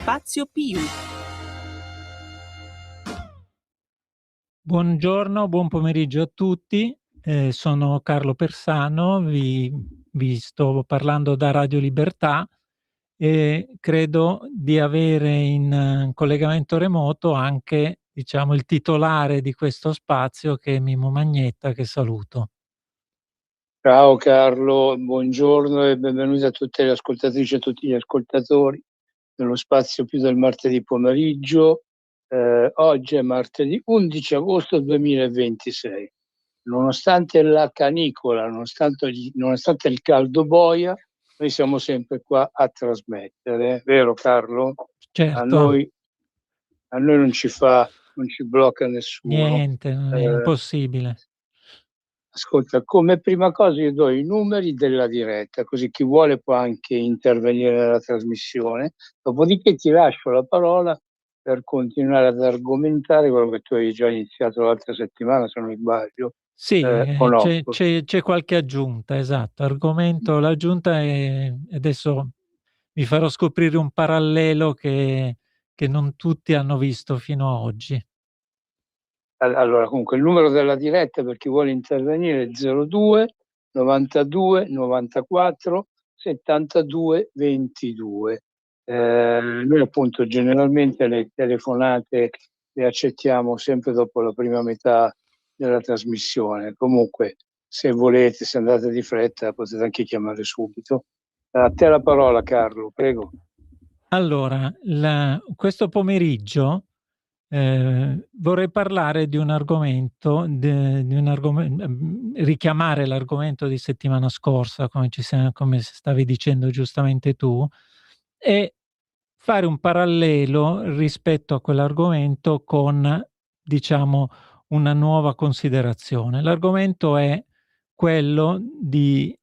Spazio Più. Buongiorno, buon pomeriggio a tutti. Sono Carlo Persano, vi sto parlando da Radio Libertà e credo di avere in collegamento remoto anche, diciamo, il titolare di questo spazio, che è Mimmo Magnetta, che saluto. Ciao Carlo, buongiorno e benvenuti a tutte le ascoltatrici e a tutti gli ascoltatori nello Spazio Più del martedì pomeriggio. Oggi è martedì 11 agosto 2026. Nonostante la canicola, nonostante il caldo boia, noi siamo sempre qua a trasmettere, vero Carlo? Certo. A noi non ci blocca nessuno. Niente, non è impossibile. Ascolta, come prima cosa io do i numeri della diretta, così chi vuole può anche intervenire nella trasmissione. Dopodiché ti lascio la parola per continuare ad argomentare quello che tu hai già iniziato l'altra settimana, se non sbaglio. Sì, O no? c'è qualche aggiunta, esatto. Argomento l'aggiunta e adesso vi farò scoprire un parallelo che non tutti hanno visto fino a oggi. Allora, comunque il numero della diretta per chi vuole intervenire è 02 92 94 72 22. Noi appunto generalmente le telefonate le accettiamo sempre dopo la prima metà della trasmissione. Comunque, se volete, se andate di fretta, potete anche chiamare subito. A te la parola, Carlo, prego. Allora, questo pomeriggio vorrei parlare di un argomento, richiamare l'argomento di settimana scorsa, come stavi dicendo giustamente tu, e fare un parallelo rispetto a quell'argomento con, diciamo, una nuova considerazione. L'argomento è quello di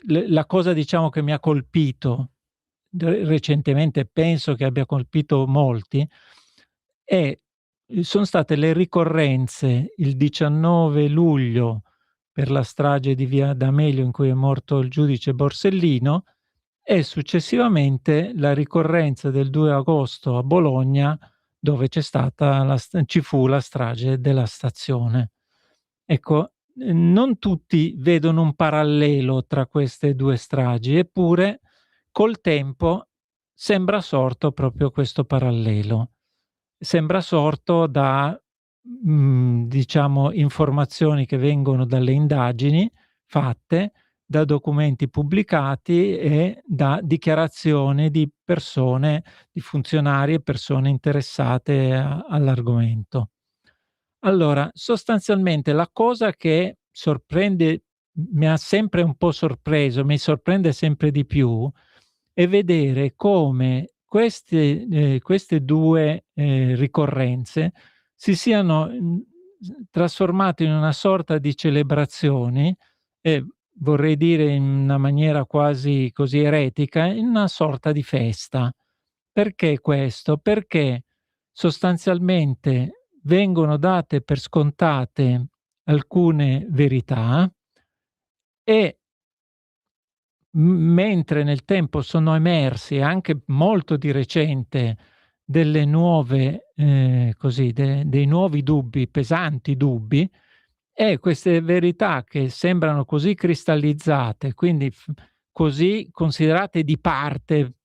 la cosa, diciamo, che mi ha colpito recentemente, penso che abbia colpito molti, sono state le ricorrenze il 19 luglio per la strage di Via D'Amelio in cui è morto il giudice Borsellino, e successivamente la ricorrenza del 2 agosto a Bologna, dove ci fu la strage della stazione. Ecco, non tutti vedono un parallelo tra queste due stragi, eppure col tempo sembra sorto proprio questo parallelo. Sembra sorto da, diciamo, informazioni che vengono dalle indagini fatte, da documenti pubblicati e da dichiarazioni di persone, di funzionari e persone interessate all'argomento. Allora, sostanzialmente la cosa che mi ha sempre un po' sorpreso, mi sorprende sempre di più, è vedere come queste due ricorrenze si siano trasformate in una sorta di celebrazioni, e vorrei dire in una maniera quasi così eretica, in una sorta di festa. Perché questo? Perché sostanzialmente vengono date per scontate alcune verità e mentre nel tempo sono emersi, anche molto di recente, delle nuove, dei nuovi dubbi, pesanti dubbi, e queste verità che sembrano così cristallizzate, quindi così considerate di parte,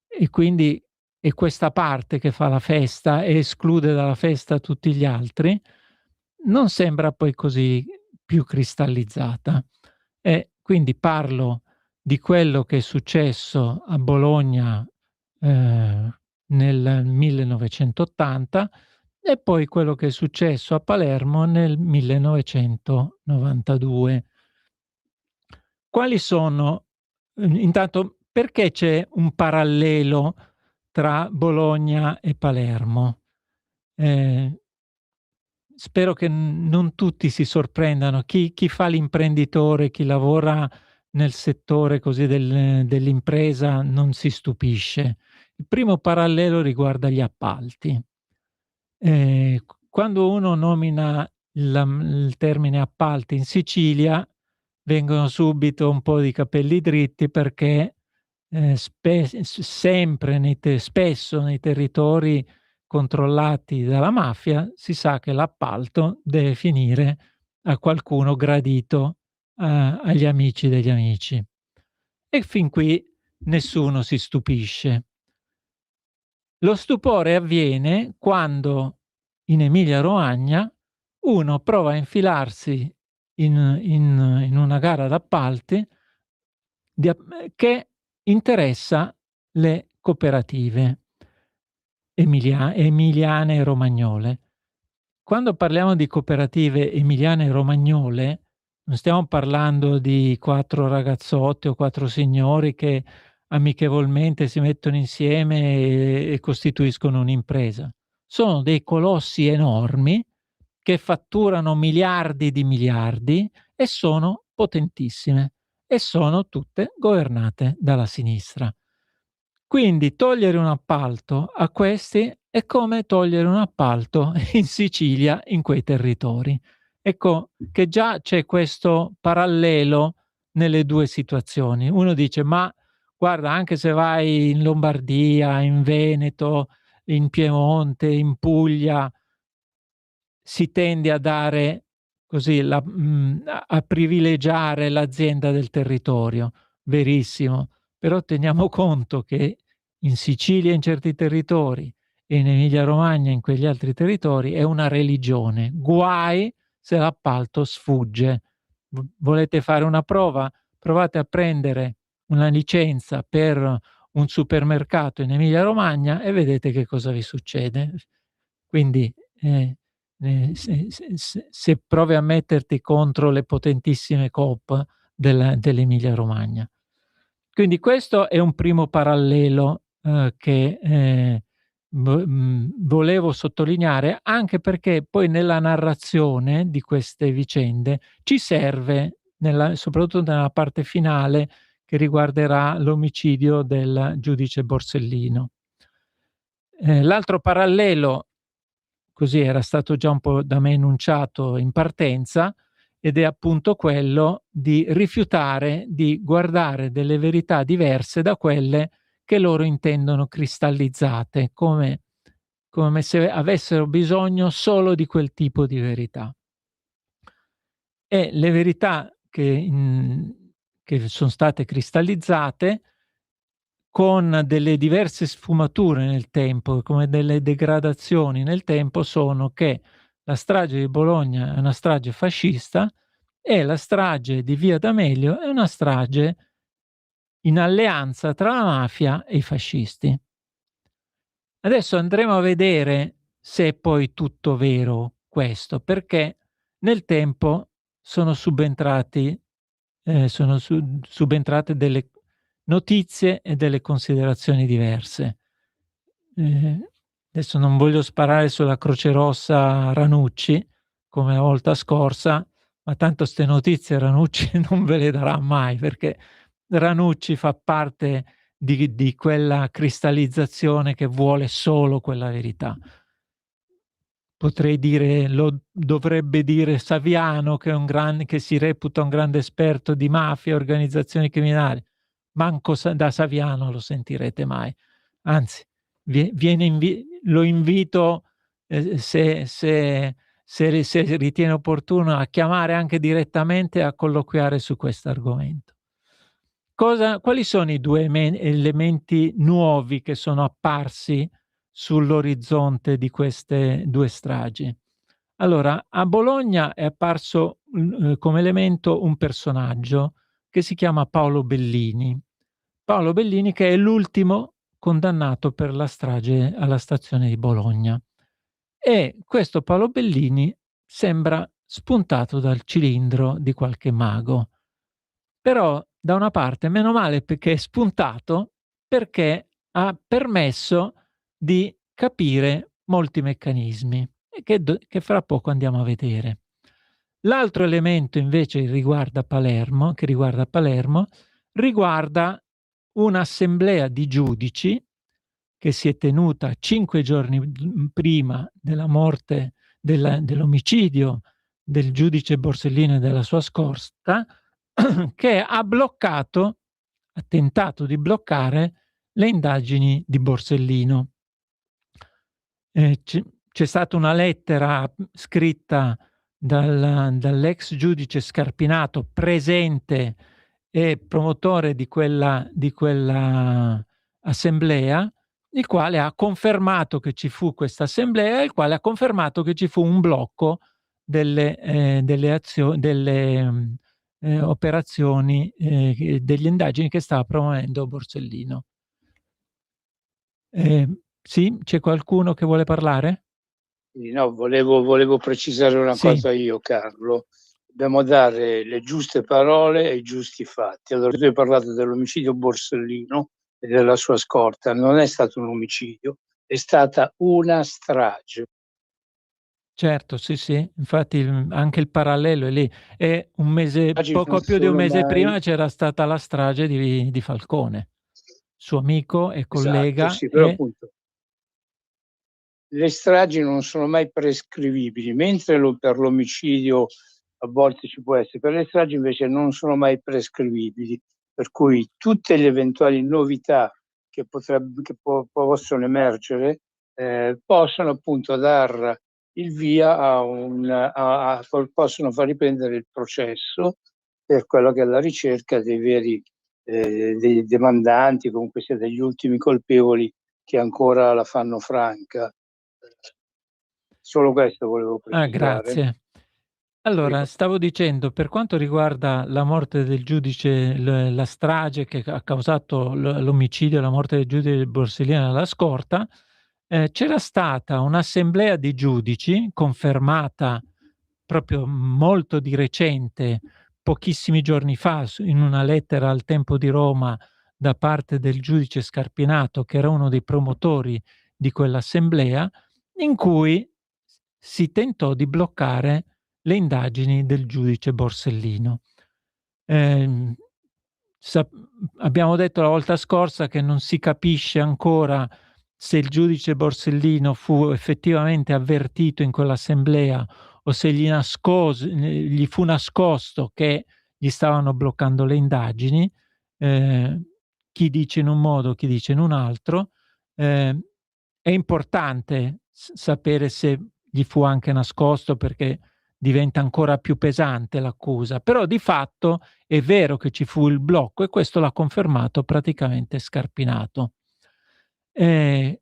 e quindi è questa parte che fa la festa e esclude dalla festa tutti gli altri, non sembra poi così più cristallizzata. E quindi parlo di quello che è successo a Bologna nel 1980 e poi quello che è successo a Palermo nel 1992. Quali sono, intanto, perché c'è un parallelo tra Bologna e Palermo? Spero che non tutti si sorprendano. Chi fa l'imprenditore, chi lavora nel settore così dell'impresa non si stupisce. Il primo parallelo riguarda gli appalti. Quando uno nomina il termine appalti in Sicilia, vengono subito un po' di capelli dritti, perché sempre spesso nei territori controllati dalla mafia, si sa che l'appalto deve finire a qualcuno gradito agli amici degli amici. E fin qui nessuno si stupisce. Lo stupore avviene quando in Emilia-Romagna uno prova a infilarsi in una gara d'appalti che interessa le cooperative emiliane e romagnole. Quando parliamo di cooperative emiliane e romagnole, non stiamo parlando di 4 ragazzotti o 4 signori che amichevolmente si mettono insieme e costituiscono un'impresa. Sono dei colossi enormi che fatturano miliardi di miliardi e sono potentissime e sono tutte governate dalla sinistra. Quindi togliere un appalto a questi è come togliere un appalto in Sicilia, in quei territori. Ecco che già c'è questo parallelo nelle due situazioni. Uno dice: ma guarda, anche se vai in Lombardia, in Veneto, in Piemonte, in Puglia, si tende a dare così a privilegiare l'azienda del territorio. Verissimo, però teniamo conto che in Sicilia in certi territori e in Emilia Romagna in quegli altri territori è una religione. Guai se l'appalto sfugge. Volete fare una prova? Provate a prendere una licenza per un supermercato in Emilia Romagna e vedete che cosa vi succede. Quindi se provi a metterti contro le potentissime Coop dell'Emilia Romagna. Quindi questo è un primo parallelo che volevo sottolineare, anche perché poi nella narrazione di queste vicende ci serve, soprattutto nella parte finale che riguarderà l'omicidio del giudice Borsellino. L'altro parallelo, così era stato già un po' da me enunciato in partenza, ed è appunto quello di rifiutare di guardare delle verità diverse da quelle che loro intendono cristallizzate, come se avessero bisogno solo di quel tipo di verità. E le verità che sono state cristallizzate con delle diverse sfumature nel tempo, come delle degradazioni nel tempo, sono che la strage di Bologna è una strage fascista e la strage di Via D'Amelio è una strage in alleanza tra la mafia e i fascisti. Adesso andremo a vedere se è poi tutto vero questo, perché nel tempo sono subentrate delle notizie e delle considerazioni diverse. Adesso non voglio sparare sulla Croce Rossa Ranucci come la volta scorsa, ma tanto ste notizie Ranucci non ve le darà mai, perché Ranucci fa parte di quella cristallizzazione che vuole solo quella verità. Potrei dire, lo dovrebbe dire Saviano, che si reputa un grande esperto di mafia e organizzazioni criminali. Manco da Saviano lo sentirete mai. Anzi, lo invito, se ritiene opportuno, a chiamare anche direttamente a colloquiare su questo argomento. Quali sono i due elementi nuovi che sono apparsi sull'orizzonte di queste due stragi? Allora, a Bologna è apparso come elemento un personaggio che si chiama Paolo Bellini. Paolo Bellini, che è l'ultimo condannato per la strage alla stazione di Bologna. E questo Paolo Bellini sembra spuntato dal cilindro di qualche mago. Però da una parte meno male perché è spuntato, perché ha permesso di capire molti meccanismi che fra poco andiamo a vedere. L'altro elemento invece che riguarda Palermo, riguarda un'assemblea di giudici che si è tenuta 5 giorni prima della morte, dell'omicidio del giudice Borsellino e della sua scorta, che ha bloccato ha tentato di bloccare le indagini di Borsellino. C'è stata una lettera scritta dall'ex giudice Scarpinato, presente e promotore di quella assemblea, il quale ha confermato che ci fu questa assemblea, il quale ha confermato che ci fu un blocco delle operazioni, delle indagini che stava promuovendo Borsellino. Sì, c'è qualcuno che vuole parlare? No, volevo precisare una Sì. cosa io, Carlo. Dobbiamo dare le giuste parole ai giusti fatti. Allora, tu hai parlato dell'omicidio Borsellino e della sua scorta. Non è stato un omicidio, è stata una strage. Certo, sì, sì, infatti anche il parallelo è lì. E Stragi non poco più di un sono mese mai... prima c'era stata la strage di Falcone, suo amico e Esatto, collega, sì, però e appunto le stragi non sono mai prescrivibili, mentre per l'omicidio a volte ci può essere, per le stragi invece non sono mai prescrivibili, per cui tutte le eventuali novità che possono emergere possono appunto dar il via possono far riprendere il processo per quello che è la ricerca dei veri dei demandanti, comunque sia degli ultimi colpevoli che ancora la fanno franca. Solo questo volevo precisare. grazie. Allora, Prego. stavo dicendo, per quanto riguarda la morte del giudice, la strage che ha causato l'omicidio e la morte del giudice Borsellino alla Scorta, c'era stata un'assemblea di giudici confermata proprio molto di recente, pochissimi giorni fa, in una lettera al Tempo di Roma da parte del giudice Scarpinato, che era uno dei promotori di quell'assemblea, in cui si tentò di bloccare le indagini del giudice Borsellino. Ehm, abbiamo detto la volta scorsa che non si capisce ancora se il giudice Borsellino fu effettivamente avvertito in quell'assemblea o se gli fu nascosto che gli stavano bloccando le indagini, chi dice in un modo, chi dice in un altro. È importante sapere se gli fu anche nascosto, perché diventa ancora più pesante l'accusa, però di fatto è vero che ci fu il blocco e questo l'ha confermato praticamente Scarpinato. Di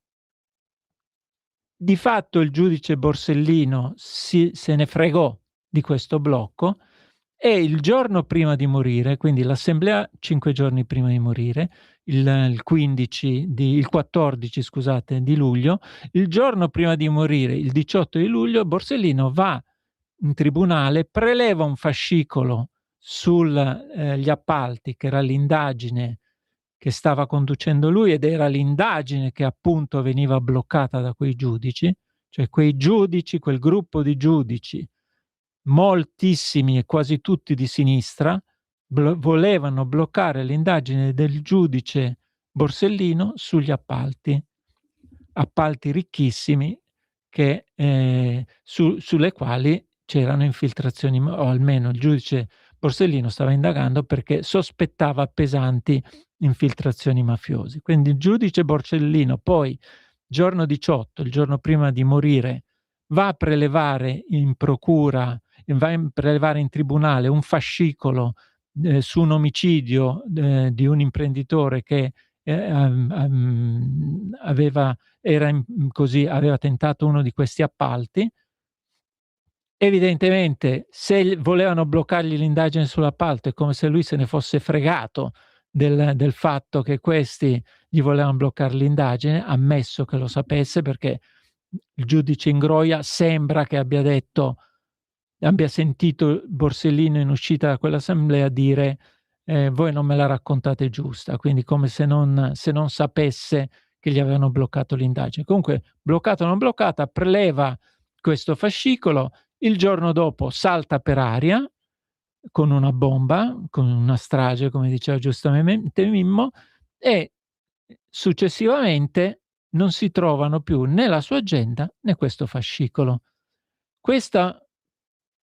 fatto il giudice Borsellino se ne fregò di questo blocco e il giorno prima di morire, quindi l'assemblea 5 giorni prima di morire, il 14, scusate, di luglio, il giorno prima di morire, il 18 di luglio, Borsellino va in tribunale, preleva un fascicolo sugli appalti, che era l'indagine che stava conducendo lui, ed era l'indagine che appunto veniva bloccata da quei giudici, cioè quei giudici, quel gruppo di giudici, moltissimi e quasi tutti di sinistra, volevano bloccare l'indagine del giudice Borsellino sugli appalti ricchissimi che, sulle quali c'erano infiltrazioni, o almeno il giudice Borsellino stava indagando perché sospettava pesanti infiltrazioni mafiosi. Quindi il giudice Borsellino poi, giorno 18, il giorno prima di morire, va a prelevare in procura, va a prelevare in tribunale un fascicolo su un omicidio di un imprenditore che aveva tentato uno di questi appalti. Evidentemente, se volevano bloccargli l'indagine sull'appalto, è come se lui se ne fosse fregato del fatto che questi gli volevano bloccare l'indagine, ammesso che lo sapesse, perché il giudice Ingroia sembra che abbia sentito Borsellino in uscita da quell'assemblea dire voi non me la raccontate giusta, quindi come se non sapesse che gli avevano bloccato l'indagine. Comunque, bloccata o non bloccata, preleva questo fascicolo, il giorno dopo salta per aria con una bomba, con una strage, come diceva giustamente Mimmo, e successivamente non si trovano più né la sua agenda né questo fascicolo. Questa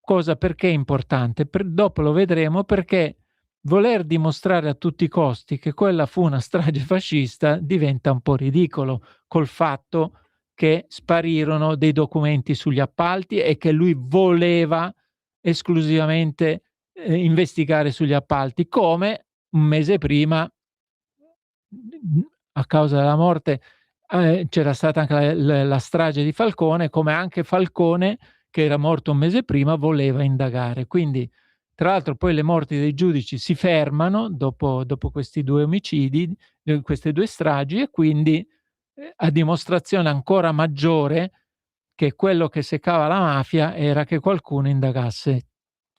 cosa perché è importante? Dopo lo vedremo, perché voler dimostrare a tutti i costi che quella fu una strage fascista diventa un po' ridicolo col fatto che sparirono dei documenti sugli appalti e che lui voleva esclusivamente investigare sugli appalti, come un mese prima, a causa della morte, c'era stata anche la strage di Falcone, come anche Falcone, che era morto un mese prima, voleva indagare. Quindi, tra l'altro, poi le morti dei giudici si fermano dopo questi due omicidi, queste due stragi, e quindi a dimostrazione ancora maggiore che quello che seccava la mafia era che qualcuno indagasse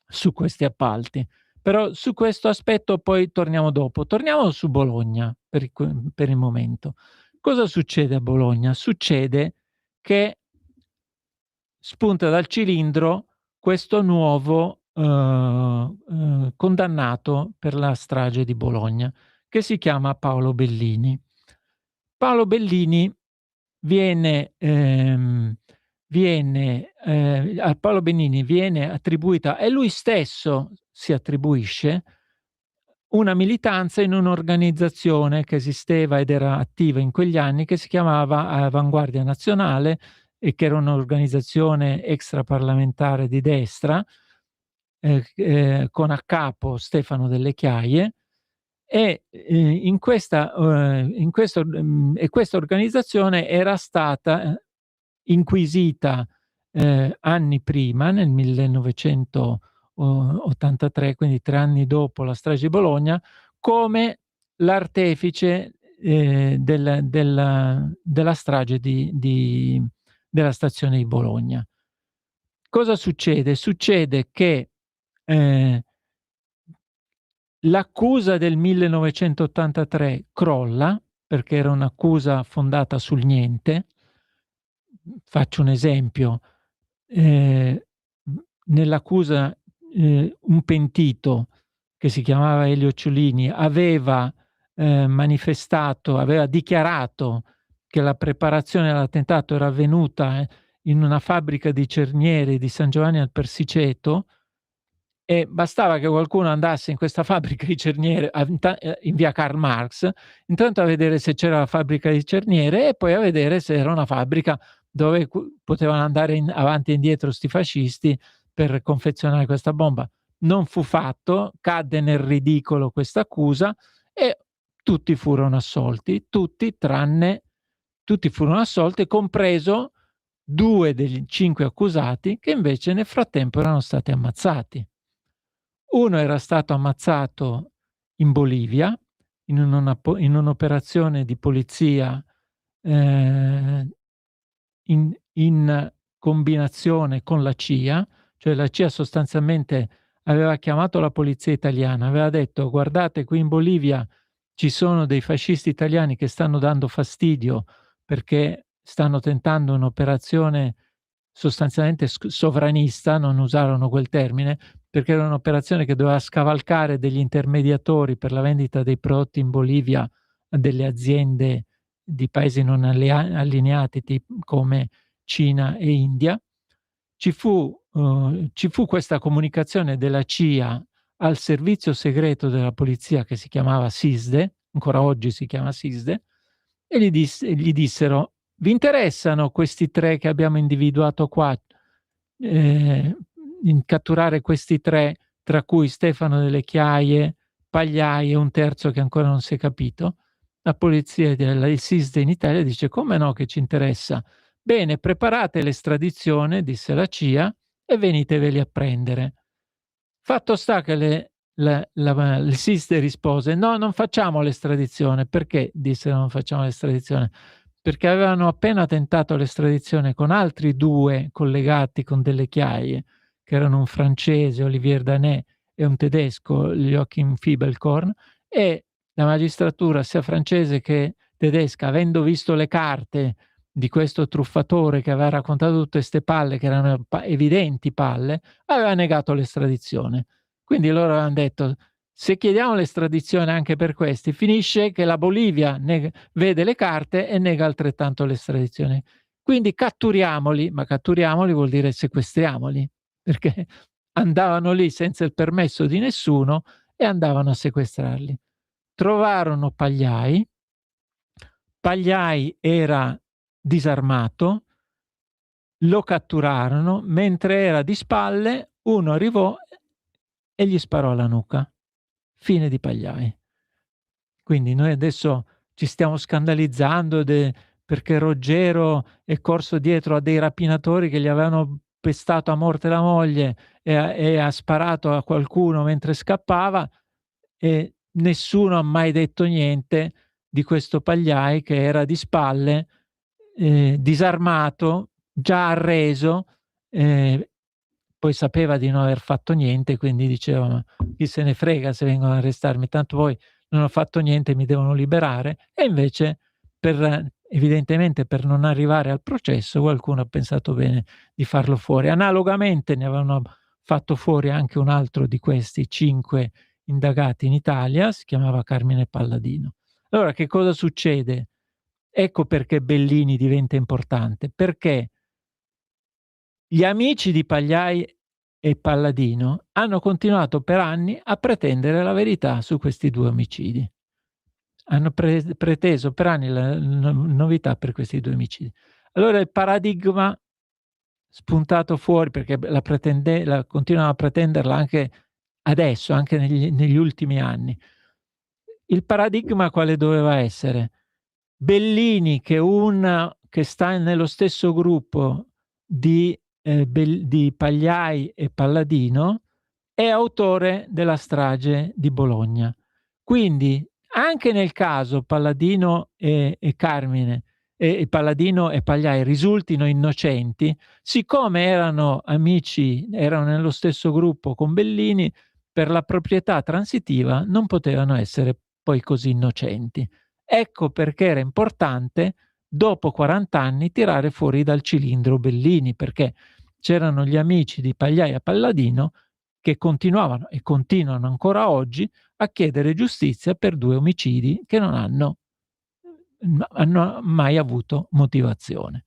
su questi appalti. Però su questo aspetto poi torniamo dopo. Torniamo su Bologna per il momento. Cosa succede a Bologna? Succede che spunta dal cilindro questo nuovo condannato per la strage di Bologna, che si chiama Paolo Bellini. Paolo Bellini a Paolo Bellini viene attribuita, e lui stesso si attribuisce, una militanza in un'organizzazione che esisteva ed era attiva in quegli anni, che si chiamava Avanguardia Nazionale, e che era un'organizzazione extraparlamentare di destra, con a capo Stefano Delle Chiaie, e questa organizzazione era stata inquisita anni prima, nel 1983, quindi 3 anni dopo la strage di Bologna, come l'artefice della strage della stazione di Bologna. Cosa succede? Succede che l'accusa del 1983 crolla, perché era un'accusa fondata sul niente. Faccio un esempio: nell'accusa un pentito che si chiamava Elio Ciolini aveva dichiarato che la preparazione dell'attentato era avvenuta in una fabbrica di cerniere di San Giovanni al Persiceto, e bastava che qualcuno andasse in questa fabbrica di cerniere in via Karl Marx, intanto a vedere se c'era la fabbrica di cerniere e poi a vedere se era una fabbrica dove potevano andare avanti e indietro sti fascisti per confezionare questa bomba. Non fu fatto, cadde nel ridicolo questa accusa e tutti furono assolti, tutti furono assolti, compreso 2 degli 5 accusati che invece nel frattempo erano stati ammazzati. Uno era stato ammazzato in Bolivia in un'operazione di polizia in combinazione con la CIA, cioè la CIA sostanzialmente aveva chiamato la polizia italiana, aveva detto: guardate, qui in Bolivia ci sono dei fascisti italiani che stanno dando fastidio perché stanno tentando un'operazione sostanzialmente sovranista, non usarono quel termine, perché era un'operazione che doveva scavalcare degli intermediatori per la vendita dei prodotti in Bolivia a delle aziende di paesi non allineati come Cina e India. Ci fu questa comunicazione della CIA al servizio segreto della polizia che si chiamava SISDE, ancora oggi si chiama SISDE, e gli dissero: vi interessano questi 3 che abbiamo individuato qua? In catturare questi 3, tra cui Stefano Delle Chiaie, Pagliai e un terzo che ancora non si è capito? La polizia della SISDE in Italia dice: come no, che ci interessa? Bene, preparate l'estradizione, disse la CIA, e veniteveli a prendere. Fatto sta che il SISDE rispose: no, non facciamo l'estradizione. Perché disse non facciamo l'estradizione? Perché avevano appena tentato l'estradizione con altri 2 collegati con Delle Chiaie, che erano un francese, Olivier Danet, e un tedesco, Joachim Fibelkorn, e la magistratura sia francese che tedesca, avendo visto le carte di questo truffatore che aveva raccontato tutte queste palle, che erano evidenti palle, aveva negato l'estradizione. Quindi loro avevano detto: se chiediamo l'estradizione anche per questi, finisce che la Bolivia vede le carte e nega altrettanto l'estradizione. Quindi catturiamoli, ma catturiamoli vuol dire sequestriamoli, perché andavano lì senza il permesso di nessuno e andavano a sequestrarli. Trovarono Pagliai. Pagliai era disarmato, lo catturarono, mentre era di spalle uno arrivò e gli sparò alla nuca. Fine di Pagliai. Quindi noi adesso ci stiamo scandalizzando perché Ruggero è corso dietro a dei rapinatori che gli avevano pestato a morte la moglie e ha sparato a qualcuno mentre scappava, e nessuno ha mai detto niente di questo Pagliai che era di spalle, disarmato, già arreso, poi sapeva di non aver fatto niente, quindi diceva: ma chi se ne frega se vengono ad arrestarmi, tanto poi non ho fatto niente, mi devono liberare. E invece, evidentemente per non arrivare al processo, qualcuno ha pensato bene di farlo fuori. Analogamente ne avevano fatto fuori anche un altro di questi 5 indagati in Italia, si chiamava Carmine Palladino. Allora, che cosa succede? Ecco perché Bellini diventa importante, perché gli amici di Pagliai e Palladino hanno continuato per anni a pretendere la verità su questi 2 omicidi. Hanno preteso per anni la novità per questi 2 omicidi. Allora il paradigma spuntato fuori, perché continuano a pretenderla anche adesso, anche negli ultimi anni. Il paradigma quale doveva essere? Bellini, che sta nello stesso gruppo di Pagliai e Palladino, è autore della strage di Bologna. Quindi, anche nel caso Palladino e Carmine, Palladino e Pagliai risultino innocenti, siccome erano amici, erano nello stesso gruppo con Bellini, per la proprietà transitiva non potevano essere poi così innocenti. Ecco perché era importante, dopo 40 anni, tirare fuori dal cilindro Bellini, perché c'erano gli amici di Pagliai e Palladino che continuavano e continuano ancora oggi a chiedere giustizia per 2 omicidi che non hanno mai avuto motivazione.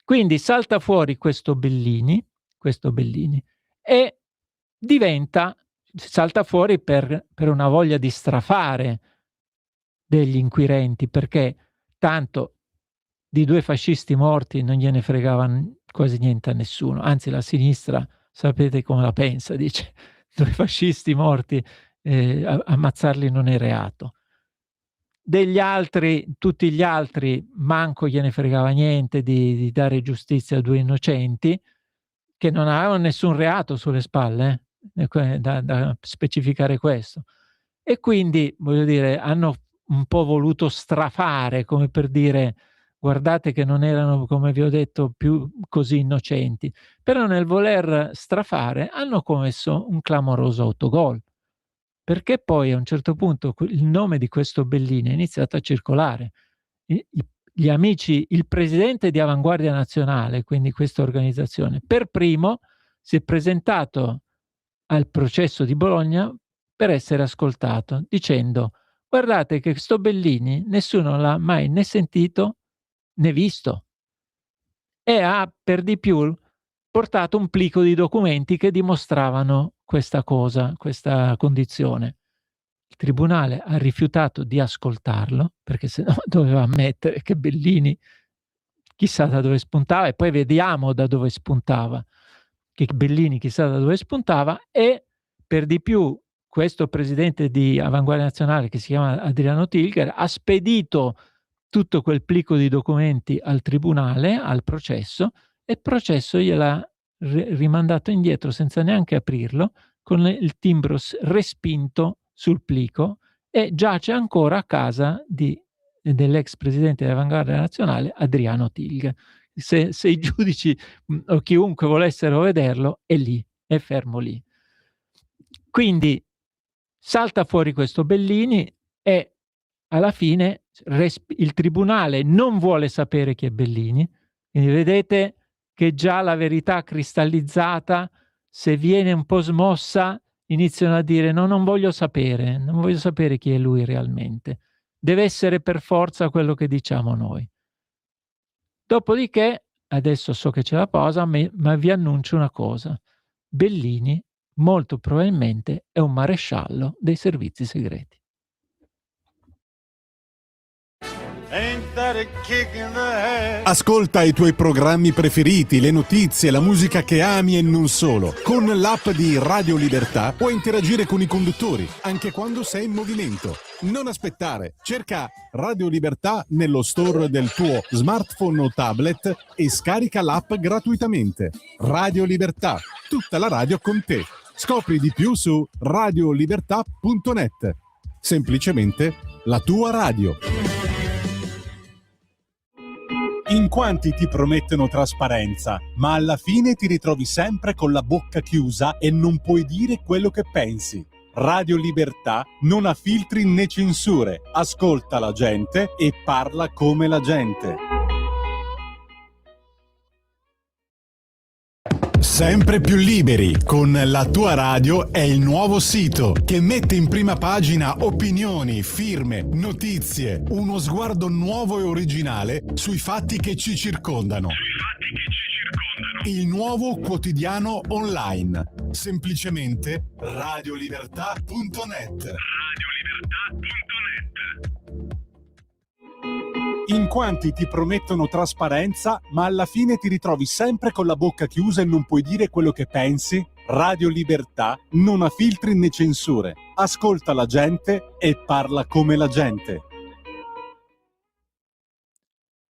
Quindi salta fuori questo Bellini e salta fuori per una voglia di strafare degli inquirenti, perché tanto di 2 fascisti morti non gliene fregava quasi niente a nessuno, anzi la sinistra sapete come la pensa, dice 2 fascisti morti, ammazzarli non è reato. Degli altri, tutti gli altri, manco gliene fregava niente di dare giustizia a 2 innocenti che non avevano nessun reato sulle spalle, da specificare questo. E quindi, voglio dire, hanno un po' voluto strafare, come per dire: guardate che non erano, come vi ho detto, più così innocenti. Però nel voler strafare hanno commesso un clamoroso autogol, perché poi a un certo punto il nome di questo Bellini è iniziato a circolare. Gli amici, il presidente di Avanguardia Nazionale, quindi questa organizzazione, per primo si è presentato al processo di Bologna per essere ascoltato, dicendo: guardate che sto Bellini nessuno l'ha mai né sentito né visto, e ha per di più portato un plico di documenti che dimostravano questa cosa, questa condizione. Il tribunale ha rifiutato di ascoltarlo, perché sennò doveva ammettere che Bellini chissà da dove spuntava, e poi vediamo da dove spuntava, che Bellini chissà da dove spuntava. E per di più questo presidente di Avanguardia Nazionale, che si chiama Adriano Tilger, ha spedito tutto quel plico di documenti al tribunale, al processo, e il processo gliel'ha rimandato indietro senza neanche aprirlo, con il timbro respinto sul plico, e giace ancora a casa dell'ex presidente dell'Avanguardia Nazionale Adriano Tilger. Se i giudici o chiunque volessero vederlo, è lì, è fermo lì. Quindi salta fuori questo Bellini e alla fine il tribunale non vuole sapere chi è Bellini. Quindi vedete che già la verità cristallizzata, se viene un po' smossa, iniziano a dire: no, non voglio sapere chi è lui realmente. Deve essere per forza quello che diciamo noi. Dopodiché, adesso so che c'è la pausa, ma vi annuncio una cosa: Bellini molto probabilmente è un maresciallo dei servizi segreti. Ascolta i tuoi programmi preferiti, le notizie, la musica che ami e non solo. Con l'app di Radio Libertà puoi interagire con i conduttori, anche quando sei in movimento. Non aspettare, cerca Radio Libertà nello store del tuo smartphone o tablet e scarica l'app gratuitamente. Radio Libertà, tutta la radio con te. Scopri di più su radiolibertà.net. Semplicemente la tua radio. In quanti ti promettono trasparenza, ma alla fine ti ritrovi sempre con la bocca chiusa e non puoi dire quello che pensi. Radio Libertà non ha filtri né censure, ascolta la gente e parla come la gente. Sempre più liberi, con La Tua Radio è il nuovo sito che mette in prima pagina opinioni, firme, notizie, uno sguardo nuovo e originale sui fatti che ci circondano. Il nuovo quotidiano online. Semplicemente radiolibertà.net. In quanti ti promettono trasparenza, ma alla fine ti ritrovi sempre con la bocca chiusa e non puoi dire quello che pensi? Radio Libertà non ha filtri né censure. Ascolta la gente e parla come la gente.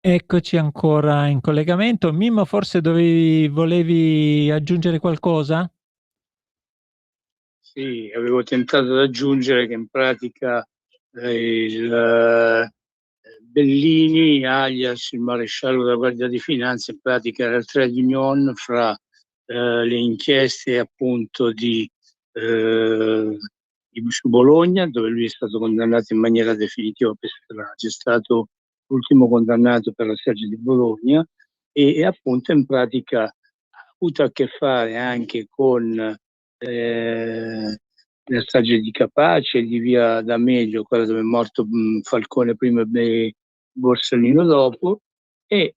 Eccoci ancora in collegamento. Mimmo, forse volevi aggiungere qualcosa? Sì, avevo tentato di aggiungere che in pratica il Bellini, alias il maresciallo della Guardia di Finanza, in pratica era il trade union fra le inchieste appunto su Bologna, dove lui è stato condannato in maniera definitiva per strage, è stato l'ultimo condannato per la strage di Bologna e appunto in pratica ha avuto a che fare anche con la strage di Capaci e di Via D'Amelio, quella dove è morto Falcone prima e Borsellino dopo, e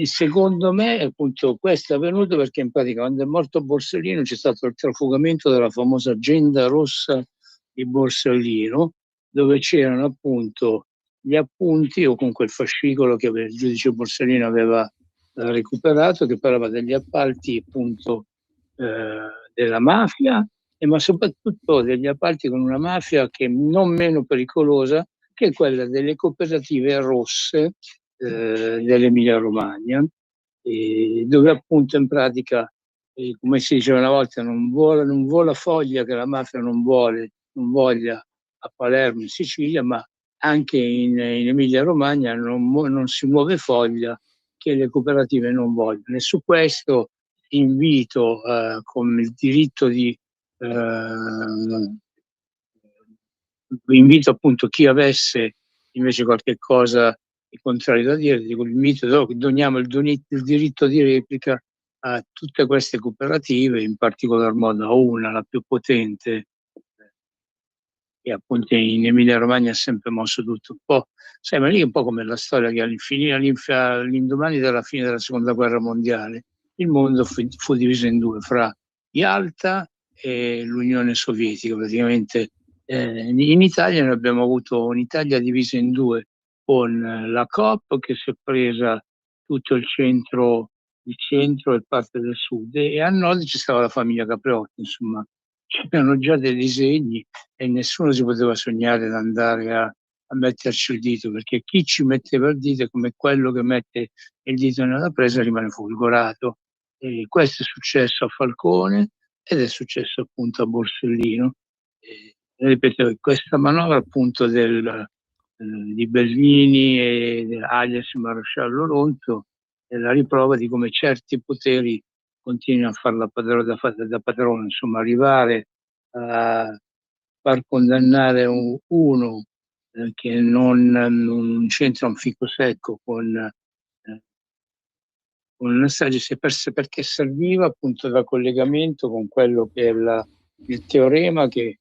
secondo me appunto questo è avvenuto perché in pratica quando è morto Borsellino c'è stato il trafugamento della famosa agenda rossa di Borsellino, dove c'erano appunto gli appunti o comunque il fascicolo che il giudice Borsellino aveva recuperato, che parlava degli appalti appunto della mafia, ma soprattutto degli appalti con una mafia che è non meno pericolosa, che è quella delle cooperative rosse dell'Emilia Romagna, dove appunto in pratica, come si diceva una volta, non vola foglia che la mafia non voglia a Palermo in Sicilia, ma anche in Emilia Romagna non si muove foglia che le cooperative non vogliono. E su questo invito con il diritto di invito appunto chi avesse invece qualche cosa di contrario da dire, doniamo il diritto di replica a tutte queste cooperative, in particolar modo a una, la più potente, che appunto in Emilia Romagna ha sempre mosso tutto un po'. Sai, ma lì è un po' come la storia che all'indomani della fine della seconda guerra mondiale il mondo fu diviso in due, fra Yalta e l'Unione Sovietica. Praticamente in Italia noi abbiamo avuto un'Italia divisa in due, con la COP che si è presa tutto il centro e parte del sud, e a nord ci stava la famiglia Capriotti, insomma, c'erano già dei disegni e nessuno si poteva sognare di andare a metterci il dito, perché chi ci metteva il dito è come quello che mette il dito nella presa rimane folgorato. E questo è successo a Falcone ed è successo appunto a Borsellino. Ripeto, questa manovra appunto di Bellini e alias Maresciallo Ronzo è la riprova di come certi poteri continuano a fare da padrone, insomma, arrivare a far condannare uno che non c'entra un fico secco con una strage, perché serviva appunto da collegamento con quello che è il teorema che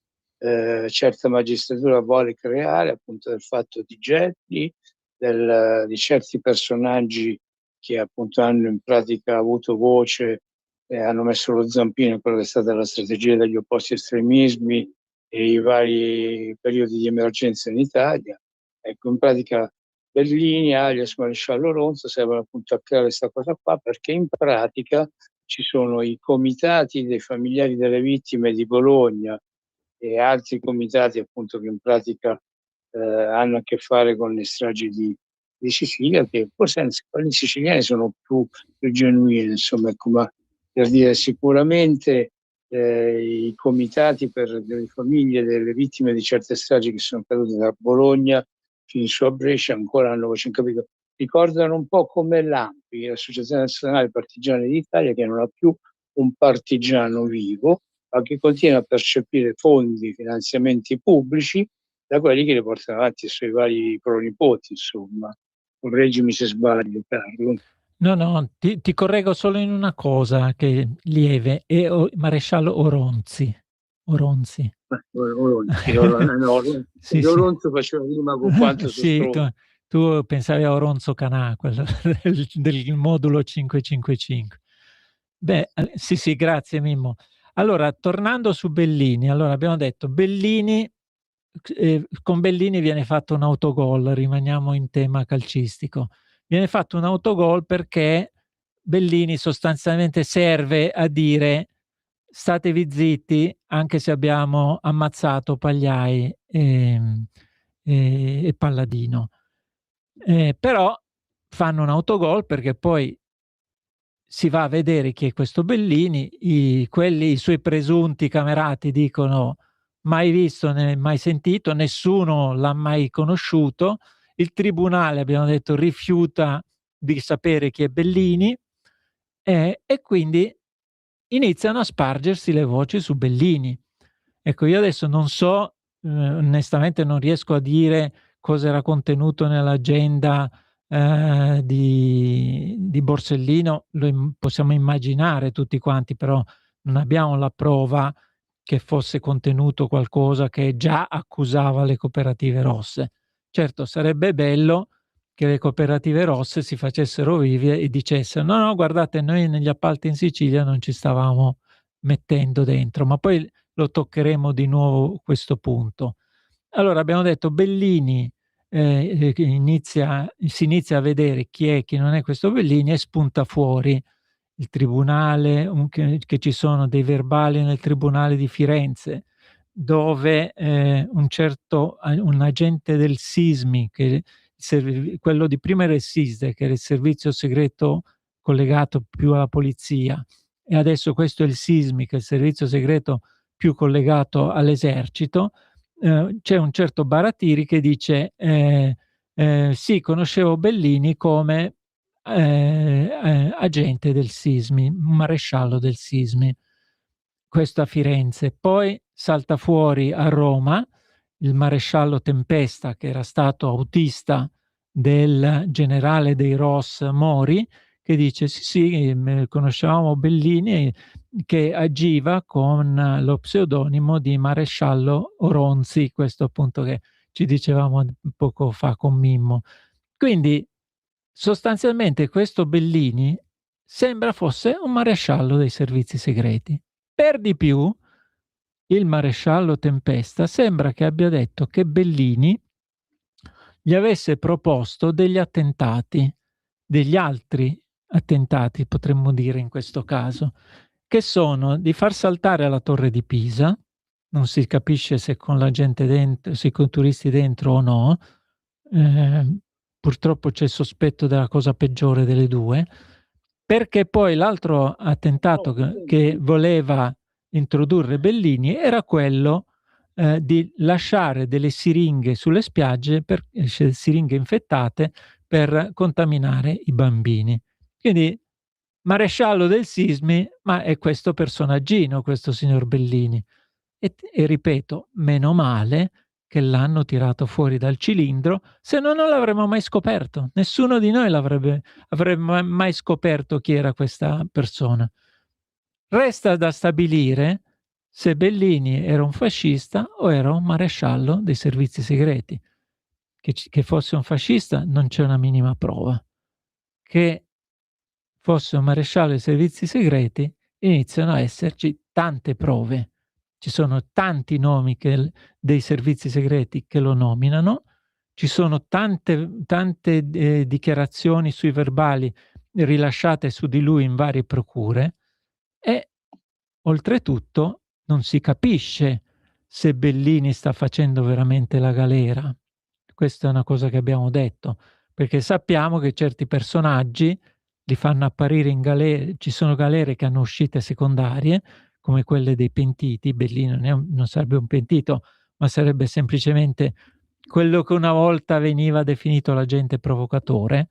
certa magistratura vuole creare, appunto del fatto di Getty, di certi personaggi che appunto hanno in pratica avuto voce hanno messo lo zampino in quello che è stata la strategia degli opposti estremismi e i vari periodi di emergenza in Italia. Ecco, in pratica Bellini, alias Maresciallo Ronzo, servono appunto a creare questa cosa qua, perché in pratica ci sono i comitati dei familiari delle vittime di Bologna e altri comitati appunto che in pratica hanno a che fare con le stragi di Sicilia, che forse quelli siciliani sono più genuini, insomma, ecco, ma per dire sicuramente i comitati per le famiglie delle vittime di certe stragi che sono accadute da Bologna fino su a Brescia ancora hanno voce in capito. Ricordano un po' come l'ANPI, l'Associazione Nazionale Partigiani d'Italia, che non ha più un partigiano vivo, ma che continua a percepire fondi, finanziamenti pubblici da quelli che li portano avanti i suoi vari pronipoti, insomma. Correggimi se sbaglio, Carlo. No, ti correggo solo in una cosa che è lieve, è Maresciallo Oronzi. Oronzi. Sì, sì. Oronzo faceva rima con quanto sì, tu pensavi a Oronzo Canà, quello del modulo 555. Beh, sì, grazie Mimmo. Allora, tornando su Bellini, allora abbiamo detto Bellini, con Bellini viene fatto un autogol, rimaniamo in tema calcistico. Viene fatto un autogol perché Bellini sostanzialmente serve a dire statevi zitti anche se abbiamo ammazzato Pagliai e Palladino. Però fanno un autogol perché poi si va a vedere chi è questo Bellini, i suoi presunti camerati dicono mai visto né mai sentito, nessuno l'ha mai conosciuto, il tribunale, abbiamo detto, rifiuta di sapere chi è Bellini e quindi iniziano a spargersi le voci su Bellini. Ecco, io adesso non so, onestamente non riesco a dire cosa era contenuto nell'agenda di Borsellino, possiamo immaginare tutti quanti, però non abbiamo la prova che fosse contenuto qualcosa che già accusava le cooperative rosse. Certo, sarebbe bello che le cooperative rosse si facessero vive e dicessero no, guardate, noi negli appalti in Sicilia non ci stavamo mettendo dentro, ma poi lo toccheremo di nuovo questo punto. Allora abbiamo detto Bellini, si inizia a vedere chi è, chi non è questo Bellini e spunta fuori il tribunale, che ci sono dei verbali nel tribunale di Firenze dove un agente del SISMI, quello di prima era il SISDE, che era il servizio segreto collegato più alla polizia, e adesso questo è il SISMI, che è il servizio segreto più collegato all'esercito. C'è un certo Baratiri che dice sì, conoscevo Bellini come agente del SISMI, maresciallo del SISMI, questo a Firenze. Poi salta fuori a Roma il maresciallo Tempesta, che era stato autista del generale dei Ros Mori, che dice sì, conoscevamo Bellini, che agiva con lo pseudonimo di maresciallo Oronzi, questo appunto che ci dicevamo poco fa con Mimmo. Quindi sostanzialmente questo Bellini sembra fosse un maresciallo dei servizi segreti. Per di più, il maresciallo Tempesta sembra che abbia detto che Bellini gli avesse proposto degli attentati, degli altri attentati, potremmo dire in questo caso, che sono di far saltare la torre di Pisa, non si capisce se con la gente dentro, se con i turisti dentro o no, purtroppo c'è il sospetto della cosa peggiore delle due, perché poi l'altro attentato che voleva introdurre Bellini era quello di lasciare delle siringhe sulle spiagge, siringhe infettate, per contaminare i bambini. Quindi maresciallo del Sismi, ma è questo personaggino, questo signor Bellini. E ripeto, meno male che l'hanno tirato fuori dal cilindro, se no non l'avremmo mai scoperto. Nessuno di noi avrebbe mai scoperto chi era questa persona. Resta da stabilire se Bellini era un fascista o era un maresciallo dei servizi segreti. Che fosse un fascista non c'è una minima prova. Che fosse un maresciallo dei servizi segreti iniziano a esserci tante prove. Ci sono tanti nomi dei servizi segreti che lo nominano, ci sono tante dichiarazioni sui verbali rilasciate su di lui in varie procure e oltretutto non si capisce se Bellini sta facendo veramente la galera. Questa è una cosa che abbiamo detto, perché sappiamo che certi personaggi li fanno apparire in galere, ci sono galere che hanno uscite secondarie, come quelle dei pentiti. Bellini non sarebbe un pentito, ma sarebbe semplicemente quello che una volta veniva definito l'agente provocatore,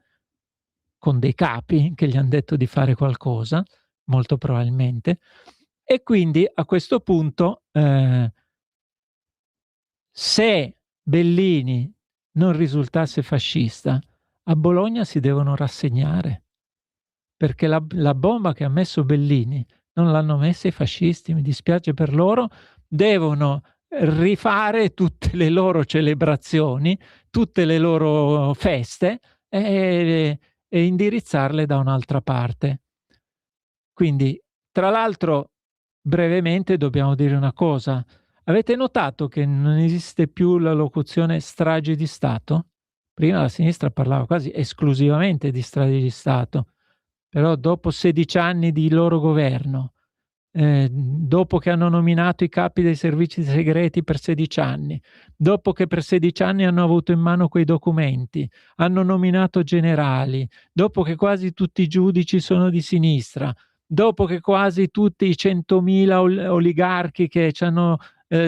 con dei capi che gli hanno detto di fare qualcosa, molto probabilmente. E quindi a questo punto, se Bellini non risultasse fascista, a Bologna si devono rassegnare, perché la bomba che ha messo Bellini non l'hanno messa i fascisti, mi dispiace per loro, devono rifare tutte le loro celebrazioni, tutte le loro feste e indirizzarle da un'altra parte. Quindi, tra l'altro, brevemente dobbiamo dire una cosa. Avete notato che non esiste più la locuzione strage di Stato? Prima la sinistra parlava quasi esclusivamente di strage di Stato, però dopo 16 anni di loro governo, dopo che hanno nominato i capi dei servizi segreti per 16 anni, dopo che per 16 anni hanno avuto in mano quei documenti, hanno nominato generali, dopo che quasi tutti i giudici sono di sinistra, dopo che quasi tutti i 100.000 oligarchi che ci hanno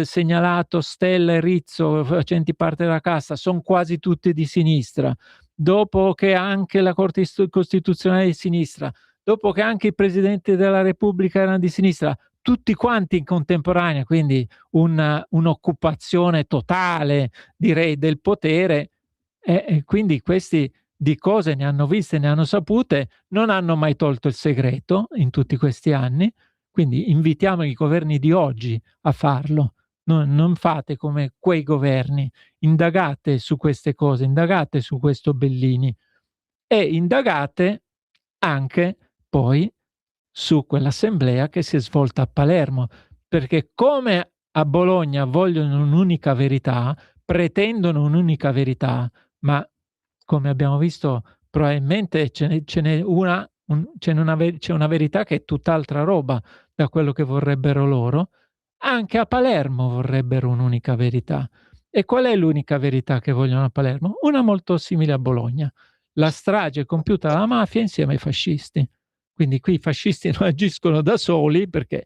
segnalato Stella e Rizzo facenti parte della casta sono quasi tutti di sinistra, dopo che anche la Corte Costituzionale è di sinistra, dopo che anche i presidenti della Repubblica erano di sinistra, tutti quanti in contemporanea, quindi un'occupazione totale, direi, del potere, e quindi questi di cose ne hanno viste, ne hanno sapute, non hanno mai tolto il segreto in tutti questi anni, quindi invitiamo i governi di oggi a farlo. Non fate come quei governi, indagate su queste cose, indagate su questo Bellini e indagate anche poi su quell'assemblea che si è svolta a Palermo, perché come a Bologna vogliono un'unica verità, pretendono un'unica verità, ma come abbiamo visto probabilmente c'è una verità che è tutt'altra roba da quello che vorrebbero loro. Anche a Palermo vorrebbero un'unica verità. E qual è l'unica verità che vogliono a Palermo? Una molto simile a Bologna: la strage compiuta dalla mafia insieme ai fascisti. Quindi qui i fascisti non agiscono da soli, perché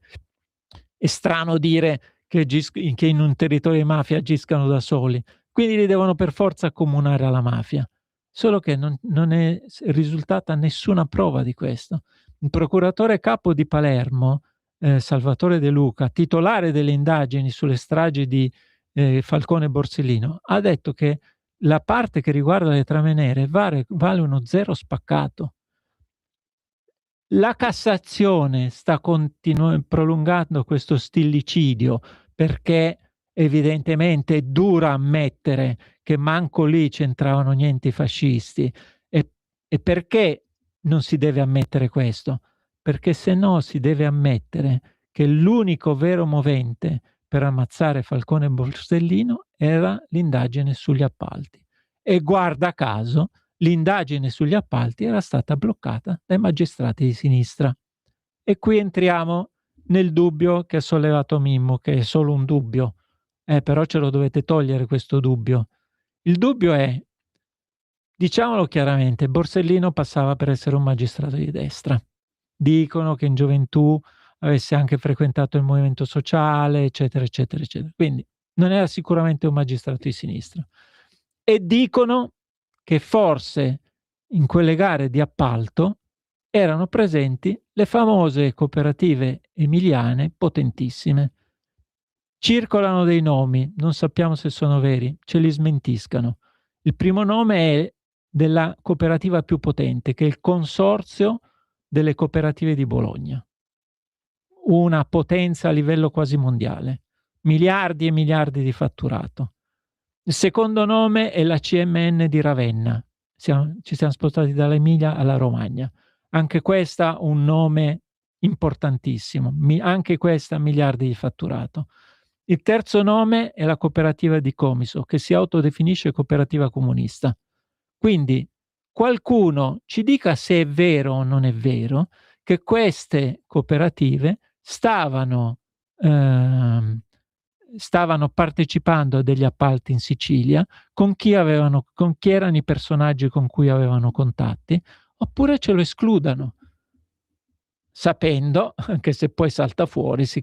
è strano dire che in un territorio di mafia agiscano da soli, quindi li devono per forza accomunare alla mafia. Solo che non è risultata nessuna prova di questo. Il procuratore capo di Palermo, Salvatore De Luca, titolare delle indagini sulle stragi di Falcone e Borsellino, ha detto che la parte che riguarda le trame nere vale uno zero spaccato. La Cassazione sta prolungando questo stillicidio perché evidentemente è dura ammettere che manco lì c'entravano niente i fascisti. E perché non si deve ammettere questo? Perché se no si deve ammettere che l'unico vero movente per ammazzare Falcone e Borsellino era l'indagine sugli appalti. E guarda caso, l'indagine sugli appalti era stata bloccata dai magistrati di sinistra. E qui entriamo nel dubbio che ha sollevato Mimmo, che è solo un dubbio. Però ce lo dovete togliere questo dubbio. Il dubbio è, diciamolo chiaramente, Borsellino passava per essere un magistrato di destra. Dicono che in gioventù avesse anche frequentato il movimento sociale, eccetera, eccetera, eccetera. Quindi non era sicuramente un magistrato di sinistra. E dicono che forse in quelle gare di appalto erano presenti le famose cooperative emiliane potentissime. Circolano dei nomi, non sappiamo se sono veri, ce li smentiscano. Il primo nome è della cooperativa più potente, che è il Consorzio delle Cooperative di Bologna. Una potenza a livello quasi mondiale, miliardi e miliardi di fatturato. Il secondo nome è la CMN di Ravenna. Ci siamo spostati dall'Emilia alla Romagna. Anche questa un nome importantissimo, anche questa miliardi di fatturato. Il terzo nome è la cooperativa di Comiso, che si autodefinisce cooperativa comunista. Quindi qualcuno ci dica se è vero o non è vero che queste cooperative stavano partecipando a degli appalti in Sicilia con chi erano i personaggi con cui avevano contatti, oppure ce lo escludano, sapendo che se poi salta fuori si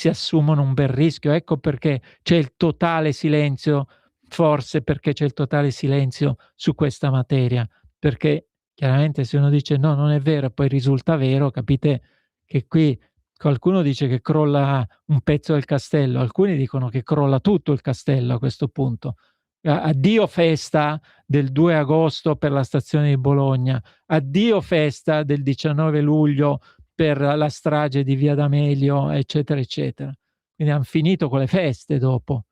assumono un bel rischio. Ecco perché c'è il totale silenzio, forse perché c'è il totale silenzio su questa materia, perché chiaramente se uno dice no, non è vero e poi risulta vero, capite che qui qualcuno dice che crolla un pezzo del castello, alcuni dicono che crolla tutto il castello a questo punto. Addio festa del 2 agosto per la stazione di Bologna, addio festa del 19 luglio per la strage di Via D'Amelio, eccetera, eccetera. Quindi hanno finito con le feste dopo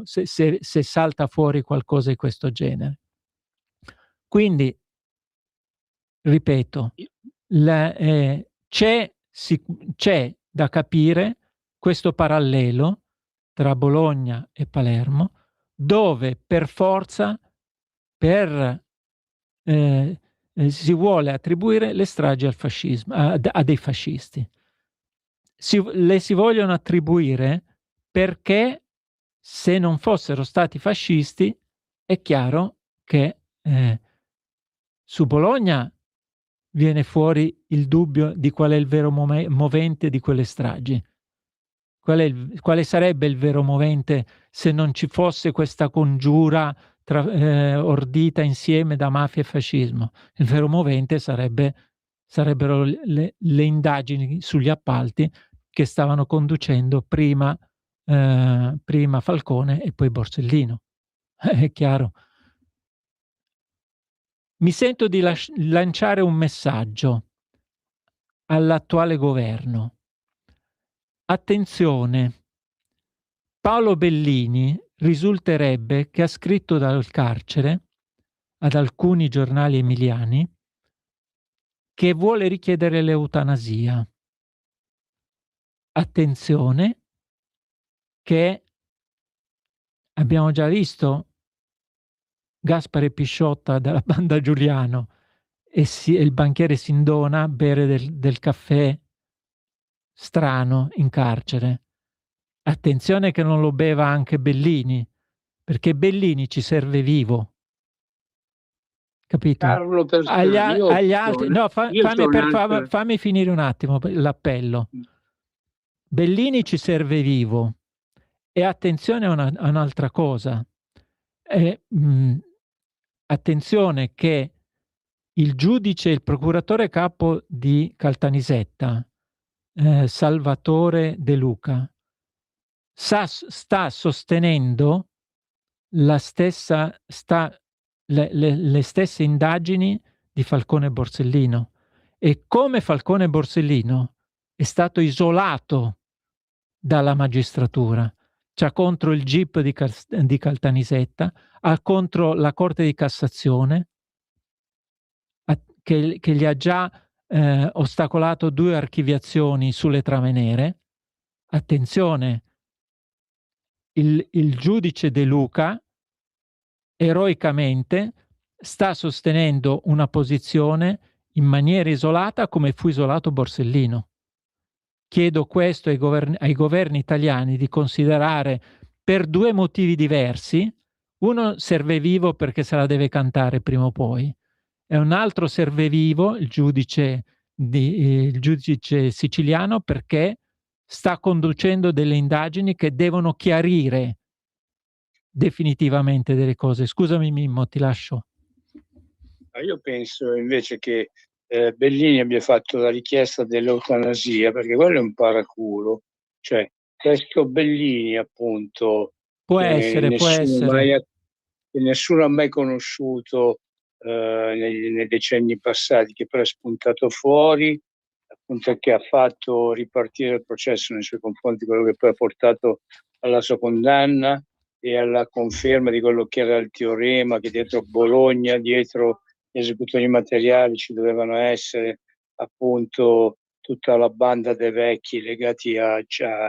se salta fuori qualcosa di questo genere. Quindi, ripeto, c'è da capire questo parallelo tra Bologna e Palermo, dove per forza si vuole attribuire le stragi al fascismo, a dei fascisti. Le si vogliono attribuire perché se non fossero stati fascisti è chiaro che su Bologna viene fuori il dubbio di qual è il vero movente di quelle stragi. Quale sarebbe il vero movente se non ci fosse questa congiura ordita insieme da mafia e fascismo? Il vero movente sarebbero le indagini sugli appalti che stavano conducendo prima Falcone e poi Borsellino. È chiaro. Mi sento di lanciare un messaggio all'attuale governo. Attenzione, Paolo Bellini risulterebbe che ha scritto dal carcere ad alcuni giornali emiliani che vuole richiedere l'eutanasia. Attenzione, che abbiamo già visto Gaspare Pisciotta della banda Giuliano e il banchiere Sindona bere del caffè strano in carcere. Attenzione che non lo beva anche Bellini, perché Bellini ci serve vivo. Capito? Carlo Agli altri, no, fammi finire un attimo l'appello. Bellini ci serve vivo. E attenzione a un'altra cosa. Attenzione che il giudice, il procuratore capo di Caltanissetta, Salvatore De Luca, sta sostenendo le stesse indagini di Falcone e Borsellino, e come Falcone e Borsellino è stato isolato dalla magistratura, cioè contro il GIP di Caltanissetta, contro la Corte di Cassazione, che gli ha già ostacolato 2 archiviazioni sulle trame nere. Attenzione, il giudice De Luca eroicamente sta sostenendo una posizione in maniera isolata come fu isolato Borsellino. Chiedo questo ai governi italiani di considerare per 2 motivi diversi. Uno serve vivo perché se la deve cantare prima o poi, e un altro serve vivo, il giudice siciliano, perché sta conducendo delle indagini che devono chiarire definitivamente delle cose. Scusami Mimmo, ti lascio. Io penso invece che Bellini abbia fatto la richiesta dell'eutanasia, perché quello è un paraculo. Cioè, questo Bellini, appunto, Può essere. che nessuno ha mai conosciuto nei decenni passati, che poi è spuntato fuori, appunto, che ha fatto ripartire il processo nei suoi confronti, quello che poi ha portato alla sua condanna e alla conferma di quello che era il teorema, che dietro Bologna, dietro gli esecutori materiali ci dovevano essere appunto tutta la banda dei vecchi legati a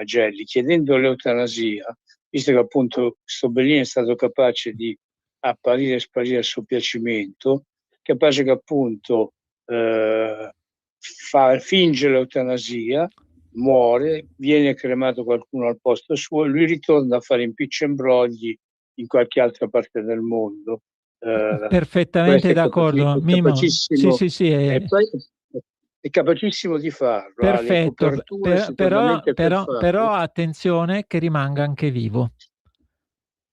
Gelli, chiedendo l'eutanasia, visto che appunto Bellini è stato capace di apparire e sparire a suo piacimento, capace che appunto finge l'eutanasia, muore, viene cremato qualcuno al posto suo e lui ritorna a fare impicci e imbrogli in qualche altra parte del mondo. Perfettamente d'accordo, Mimo. Capacissimo, Sì, è capacissimo di farlo, ha le perfetto, coperture sicuramente per farlo. però attenzione che rimanga anche vivo.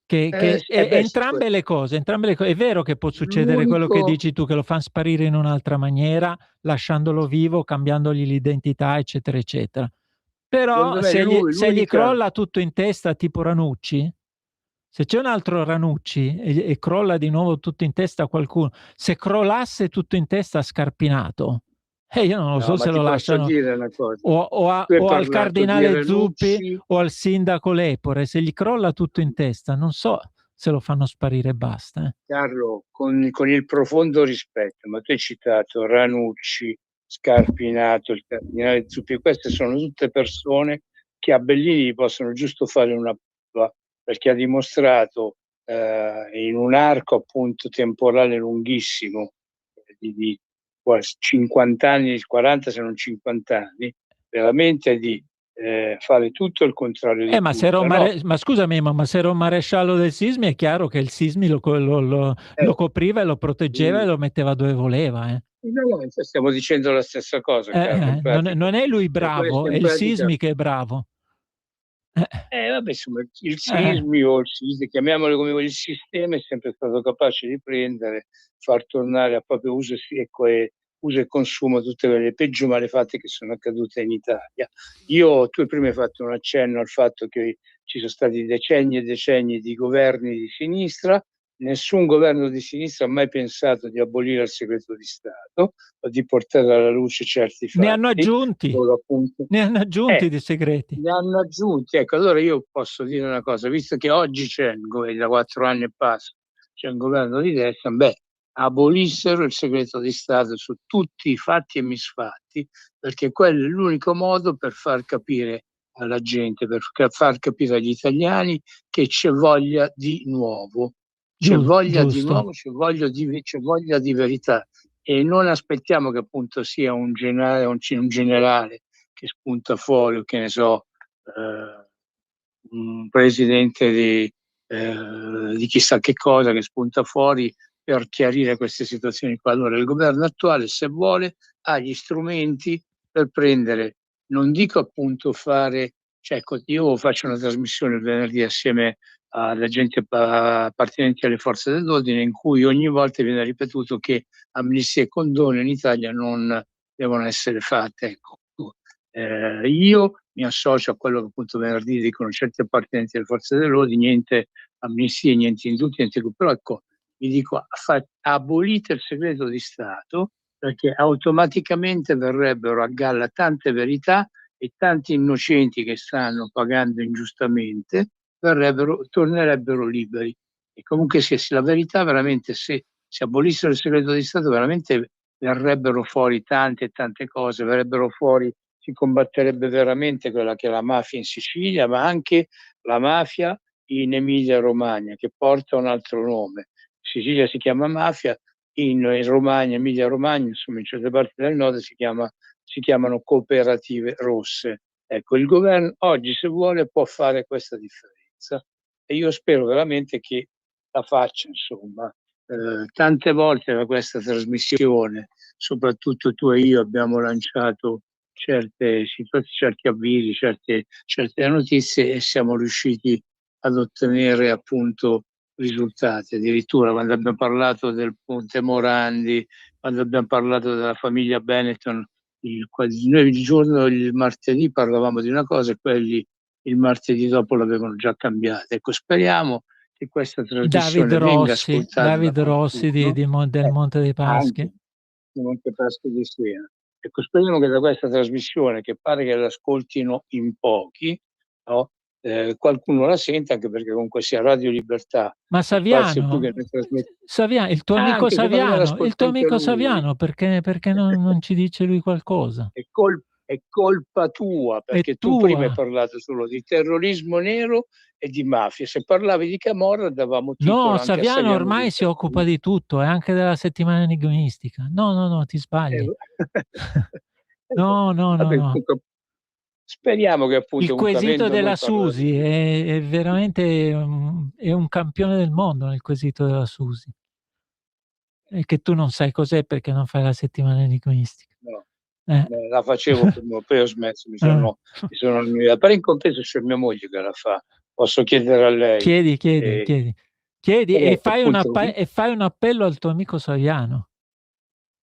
Entrambe le cose, è vero che può succedere quello che dici tu, che lo fanno sparire in un'altra maniera, lasciandolo vivo, cambiandogli l'identità, eccetera, eccetera. Però se gli crolla tutto in testa tipo Ranucci, se c'è un altro Ranucci e crolla di nuovo tutto in testa a qualcuno, se crollasse tutto in testa a Scarpinato, io non lo so se lo lasciano o al cardinale Zuppi o al sindaco Lepore, se gli crolla tutto in testa, non so se lo fanno sparire e basta. Carlo, con il profondo rispetto, ma tu hai citato Ranucci, Scarpinato, il cardinale Zuppi, queste sono tutte persone che a Bellini possono giusto fare una prova, perché ha dimostrato in un arco appunto temporale lunghissimo di 50 anni, 40 se non 50 anni, veramente di fare tutto il contrario di ma, tutto. ma scusami, ma se era un maresciallo del Sismi è chiaro che il Sismi lo copriva e lo proteggeva e lo metteva dove voleva. No, stiamo dicendo la stessa cosa. Non è lui bravo, è il Sismi che è bravo. Vabbè, insomma, il Sismi o il Sismi, chiamiamolo come il sistema, è sempre stato capace di prendere, far tornare a proprio uso e consumo tutte quelle peggio malefatte che sono accadute in Italia. Tu prima hai fatto un accenno al fatto che ci sono stati decenni e decenni di governi di sinistra. Nessun governo di sinistra ha mai pensato di abolire il segreto di Stato o di portare alla luce certi fatti. Ne hanno aggiunti di segreti. Ne hanno aggiunti. Ecco, allora io posso dire una cosa, visto che oggi c'è da 4 anni e passa, c'è un governo di destra, abolissero il segreto di Stato su tutti i fatti e misfatti, perché quello è l'unico modo per far capire alla gente, per far capire agli italiani che c'è voglia di nuovo. C'è voglia di nuovo, c'è voglia di verità, e non aspettiamo che appunto sia un generale che spunta fuori, o che ne so, un presidente di chissà che cosa che spunta fuori per chiarire queste situazioni qua. Allora il governo attuale, se vuole, ha gli strumenti per prendere, non dico appunto io faccio una trasmissione il venerdì assieme alla gente appartenenti alle forze dell'ordine, in cui ogni volta viene ripetuto che amnistia e condono in Italia non devono essere fatte. Ecco. Io mi associo a quello che appunto venerdì dicono certi appartenenti alle forze dell'ordine, niente amnistia, niente indulti, niente, però ecco, vi dico, abolite il segreto di Stato, perché automaticamente verrebbero a galla tante verità e tanti innocenti che stanno pagando ingiustamente tornerebbero liberi. E comunque la verità veramente, se si abolissero il segreto di Stato, veramente verrebbero fuori tante cose, si combatterebbe veramente quella che è la mafia in Sicilia, ma anche la mafia in Emilia-Romagna, che porta un altro nome. In Sicilia si chiama mafia, in Romagna, Emilia-Romagna, insomma in certe parti del nord si chiamano cooperative rosse. Ecco, il governo oggi, se vuole, può fare questa differenza, e io spero veramente che la faccia, insomma. Tante volte da questa trasmissione, soprattutto tu e io, abbiamo lanciato certe situazioni, certi avvisi, certe notizie, e siamo riusciti ad ottenere appunto risultati. Addirittura quando abbiamo parlato del Ponte Morandi, quando abbiamo parlato della famiglia Benetton, il martedì parlavamo di una cosa e quelli il martedì dopo l'avevano già cambiata. Ecco, speriamo che questa trasmissione venga ascoltata. David Rossi del Monte dei Paschi. Di Monte Paschi di Siena. Ecco, speriamo che da questa trasmissione, che pare che l'ascoltino in pochi, no, qualcuno la sente, anche perché comunque sia Radio Libertà, Ma lo spazio più Saviano, che ne trasmette. Saviano, il tuo amico Anche secondo me Saviano, il l'ascolta tuo anche amico lui. Saviano, perché non ci dice lui qualcosa? È colpa tua, È perché tu prima hai tua. parlato solo di terrorismo nero e di mafia. Se parlavi di Camorra davamo No, titolo anche a Saviano Saviano ormai si occupa Dicastro. di tutto, e anche della settimana enigmistica. No, ti sbagli. No, Vabbè, no. comunque, speriamo che Il appunto comunque quesito avendo della noi parlato Susi di... è veramente è un campione del mondo nel quesito della Susi. E che tu non sai cos'è perché non fai la settimana enigmistica. No, Eh. la facevo prima o poi ho smesso, mi sono annoiato. Però in compenso c'è mia moglie che la fa, posso chiedere a lei. Chiedi e Comunque, appunto, fai un appello al tuo amico Saviano.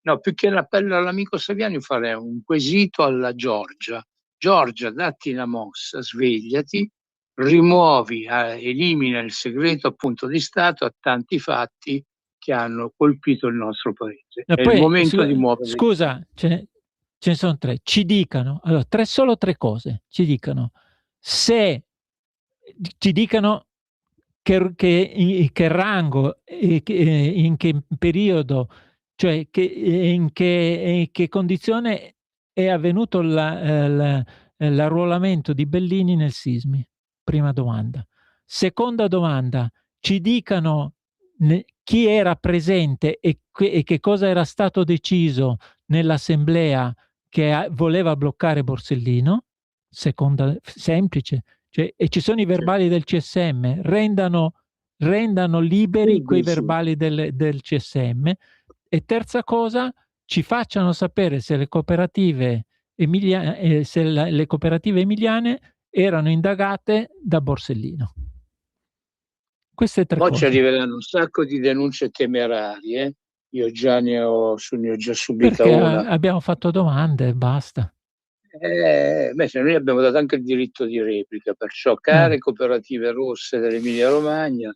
no, più che l'appello all'amico Saviani farei un quesito alla Giorgia. Giorgia, datti una mossa, svegliati, rimuovi, elimina il segreto appunto di Stato a tanti fatti che hanno colpito il nostro paese. E È il poi, momento di muovere. scusa, ce ne sono tre. Ci dicano, allora, solo tre cose. Ci dicano che rango, in che periodo, cioè in che condizione è avvenuto l'arruolamento di Bellini nel Sismi. Prima domanda. Seconda domanda, ci dicano chi era presente e che cosa era stato deciso nell'assemblea che voleva bloccare Borsellino. Seconda, semplice. Cioè, e ci sono i verbali del CSM, rendano liberi quei verbali del CSM. E terza cosa, ci facciano sapere se le cooperative emiliane erano indagate da Borsellino. Queste tre Poi ci cose. arriveranno un sacco di denunce temerarie. Io già ne ho subita Perché una. abbiamo fatto domande e basta. Se noi abbiamo dato anche il diritto di replica, perciò care cooperative rosse dell'Emilia Romagna,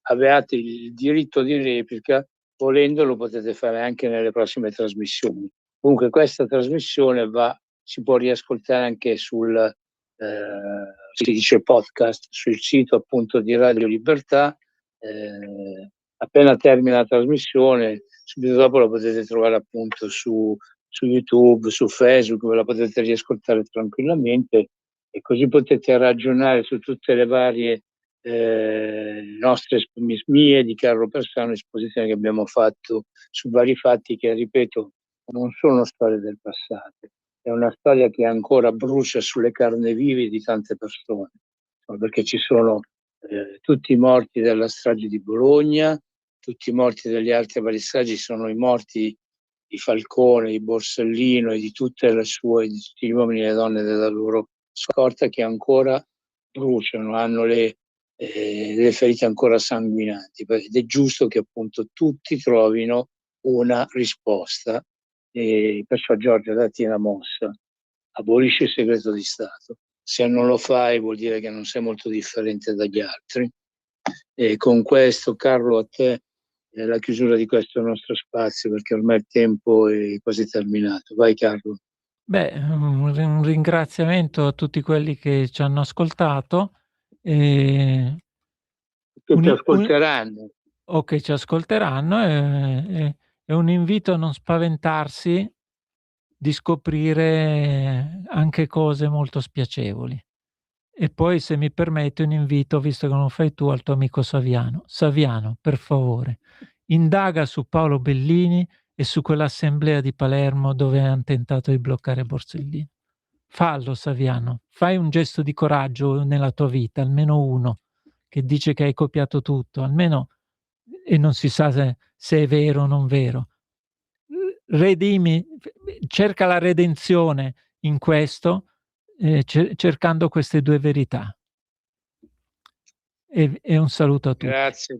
avete il diritto di replica, volendo lo potete fare anche nelle prossime trasmissioni. Comunque questa trasmissione si può riascoltare anche si dice podcast, sul sito appunto di Radio Libertà. Appena termina la trasmissione, subito dopo la potete trovare appunto su YouTube, su Facebook, ve la potete riascoltare tranquillamente e così potete ragionare su tutte le varie nostre mie di Carlo Persano, esposizioni che abbiamo fatto su vari fatti che, ripeto, non sono storie del passato, è una storia che ancora brucia sulle carni vive di tante persone, perché ci sono tutti i morti della strage di Bologna, tutti i morti delle altre varie stragi, sono i morti di Falcone, di Borsellino e di tutte le sue, di tutti gli uomini e le donne della loro scorta che ancora bruciano, hanno le ferite ancora sanguinanti, ed è giusto che appunto tutti trovino una risposta. E perciò Giorgia, datti una mossa, abolisci il segreto di Stato. Se non lo fai vuol dire che non sei molto differente dagli altri. E con questo, Carlo, a te la chiusura di questo nostro spazio, perché ormai il tempo è quasi terminato. Vai Carlo. Beh, un ringraziamento a tutti quelli che ci hanno ascoltato. Che ti ascolteranno. O che ci ascolteranno, è un invito a non spaventarsi di scoprire anche cose molto spiacevoli. E poi, se mi permetti, un invito, visto che non fai tu, al tuo amico Saviano. Saviano, per favore, indaga su Paolo Bellini e su quell'assemblea di Palermo dove hanno tentato di bloccare Borsellino. Fallo, Saviano, fai un gesto di coraggio nella tua vita, almeno uno, che dice che hai copiato tutto, almeno, e non si sa se è vero o non vero. Redimi, cerca la redenzione in questo, cercando queste due verità. E un saluto a tutti. Grazie.